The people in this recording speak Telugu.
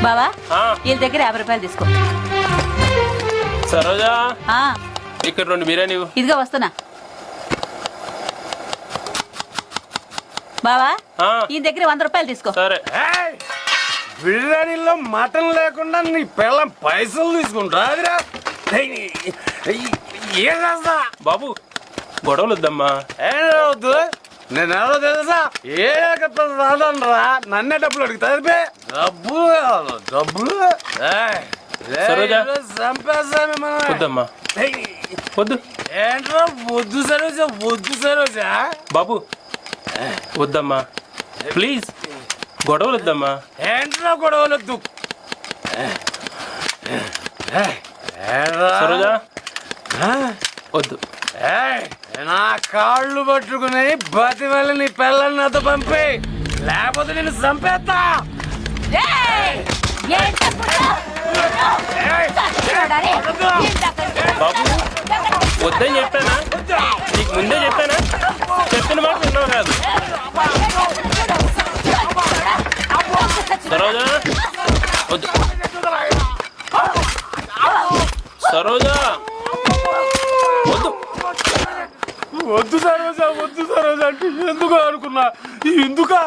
బావా వీళ్ళ దగ్గర 50 రూపాయలు తీసుకో. సరోజా ఇక్కడ 2 బిర్యానీ. ఇదిగో వస్తున్నా. బావా ఈ దగ్గర 100 రూపాయలు తీసుకో. సరే. బిర్యానీలో మటన్ లేకుండా నీ పిల్లం పైసలు తీసుకుంటా. ఏం చేస్తా బాబు, గొడవలు వద్దమ్మా. ఏమవుద్దు? నేను ఎవరో తెలుసా? ఏ రాదనరా నన్నే డబ్బులు అడుగుతా. డబ్బులు కావాలి, డబ్బులు. సరోజా చంపేస్తాను మనం. వద్దమ్మా, వద్దు. ఏంట్రా వద్దు సరోజా, వద్దు సరోజా. బాబు వద్దమ్మా, ప్లీజ్. గొడవలు వద్దమ్మా. ఏంట్రా గొడవలొద్దు. సరోజా వద్దు. నా కాళ్ళు పట్టుకుని బతి వల్ల నీ పిల్లల్ని నాతో పంపి, లేకపోతే నేను చంపేస్తా. బాబు వద్దని చెప్పానా? నీకు ముందే చెప్పానా? చెప్పిన మాట విన్నావు కాదు. సరోజా వద్దు. సరోజా వద్దు. వద్దు సరోజా, వద్దు సరోజా అంటే ఎందుకు అనుకున్నా. ఎందుకా